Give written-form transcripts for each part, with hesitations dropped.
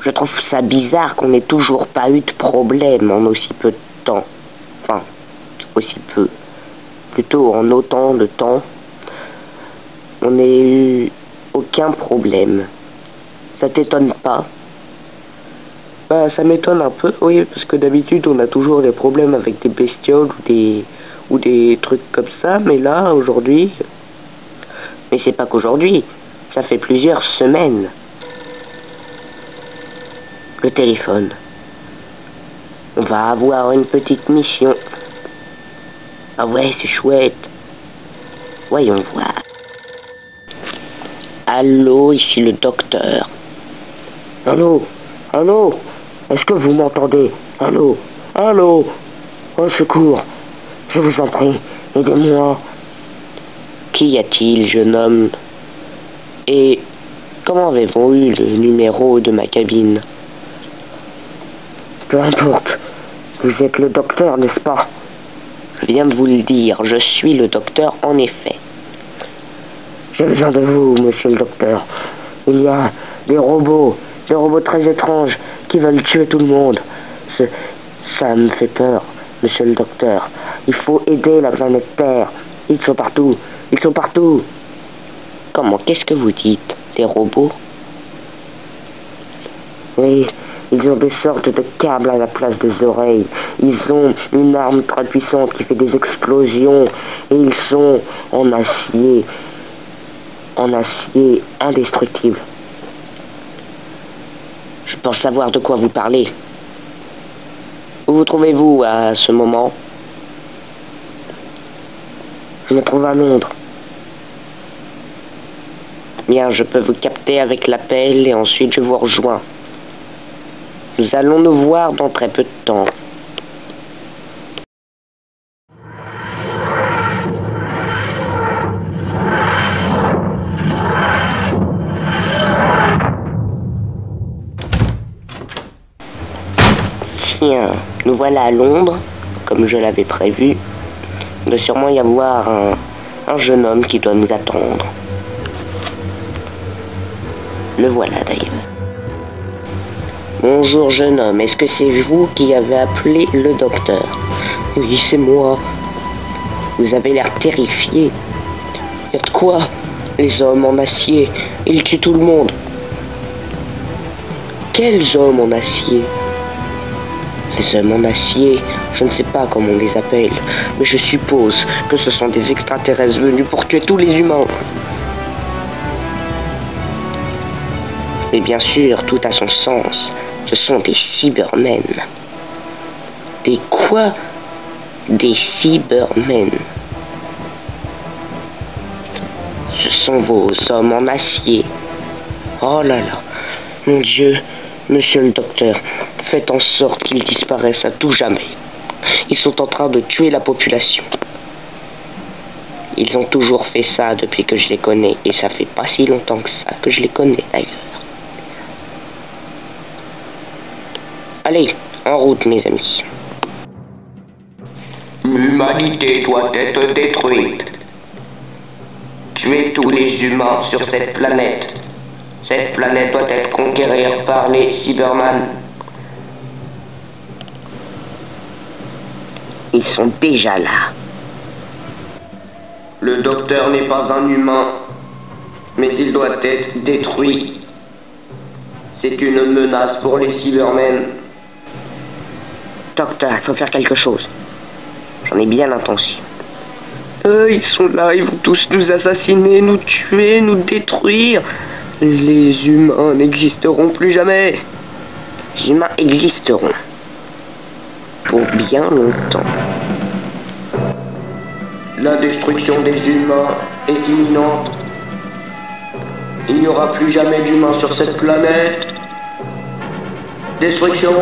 Je trouve ça bizarre qu'on n'ait toujours pas eu de problème en aussi peu de temps. Enfin, aussi peu. Plutôt en autant de temps, on n'ait eu aucun problème. Ça t'étonne pas? Bah, ça m'étonne un peu, oui, parce que d'habitude on a toujours des problèmes avec des bestioles ou des trucs comme ça, mais là, aujourd'hui... Mais c'est pas qu'aujourd'hui, ça fait plusieurs semaines. Le téléphone. On va avoir une petite mission. Ah ouais, c'est chouette. Voyons voir. Allô, ici le docteur. Allô? Allô? Est-ce que vous m'entendez? Allô? Allô? Au secours. Je vous en prie, aidez-moi. Qu'y a-t-il, jeune homme? Et comment avez-vous eu le numéro de ma cabine? Peu importe. Vous êtes le docteur, n'est-ce pas? Je viens de vous le dire, je suis le docteur en effet. J'ai besoin de vous, monsieur le docteur. Il y a des robots très étranges qui veulent tuer tout le monde. Ça me fait peur, monsieur le docteur. Il faut aider la planète Terre. Ils sont partout. Ils sont partout. Comment? Qu'est-ce que vous dites? Des robots? Oui, ils ont des sortes de câbles à la place des oreilles. Ils ont une arme très puissante qui fait des explosions. Et ils sont en acier indestructible. Je pense savoir de quoi vous parlez. Où vous trouvez-vous à ce moment? Je me trouve à Londres. Bien, je peux vous capter avec l'appel et ensuite je vous rejoins. Nous allons nous voir dans très peu de temps. Tiens, nous voilà à Londres, comme je l'avais prévu. Il doit sûrement y avoir un jeune homme qui doit nous attendre. Le voilà d'ailleurs. Bonjour jeune homme, est-ce que c'est vous qui avez appelé le docteur? Oui, c'est moi. Vous avez l'air terrifié. Y a de quoi? Les hommes en acier, ils tuent tout le monde. Quels hommes en acier? Ces hommes en acier, je ne sais pas comment on les appelle, mais je suppose que ce sont des extraterrestres venus pour tuer tous les humains. Mais bien sûr, tout a son sens. Ce sont des Cybermen. Des quoi? Des Cybermen. Ce sont vos hommes en acier. Oh là là. Mon Dieu, monsieur le docteur, faites en sorte qu'ils disparaissent à tout jamais. Ils sont en train de tuer la population. Ils ont toujours fait ça depuis que je les connais, et ça fait pas si longtemps que ça que je les connais d'ailleurs. Allez, en route mes amis. L'humanité doit être détruite. Tuer tous les humains sur cette planète. Cette planète doit être conquérie par les Cybermen. Ils sont déjà là. Le docteur n'est pas un humain, mais il doit être détruit. C'est une menace pour les Cybermen. Docteur, il faut faire quelque chose. J'en ai bien l'intention. Ils sont là, ils vont tous nous assassiner, nous tuer, nous détruire. Les humains n'existeront plus jamais. Les humains existeront. Pour bien longtemps. La destruction des humains est imminente. Il n'y aura plus jamais d'humains sur cette planète. Destruction.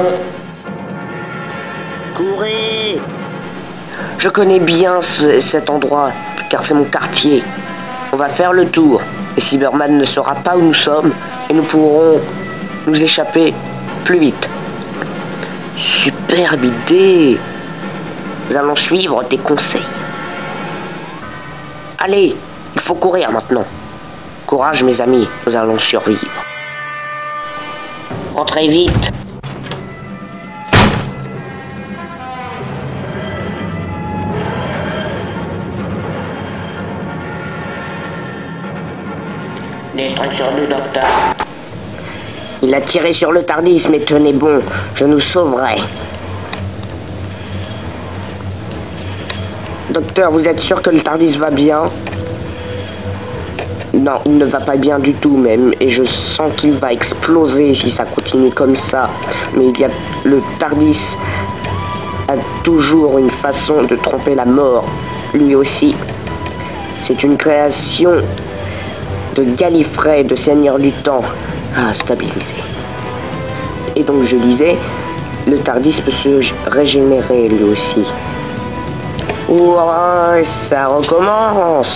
Courez! Je connais bien cet endroit, car c'est mon quartier. On va faire le tour, et Cyberman ne saura pas où nous sommes, et nous pourrons nous échapper plus vite. Superbe idée! Nous allons suivre tes conseils. Allez, il faut courir maintenant. Courage mes amis, nous allons survivre. Entrez vite! Destruction du docteur. Il a tiré sur le Tardis, mais tenez bon, je nous sauverai. Docteur, vous êtes sûr que le Tardis va bien? Non, il ne va pas bien du tout même, et je sens qu'il va exploser si ça continue comme ça. Mais le Tardis a toujours une façon de tromper la mort, lui aussi. C'est une création de Gallifrey, de Seigneur du Temps, à stabiliser. Et donc je disais, le Tardis peut se régénérer lui aussi. Ouais, ça recommence.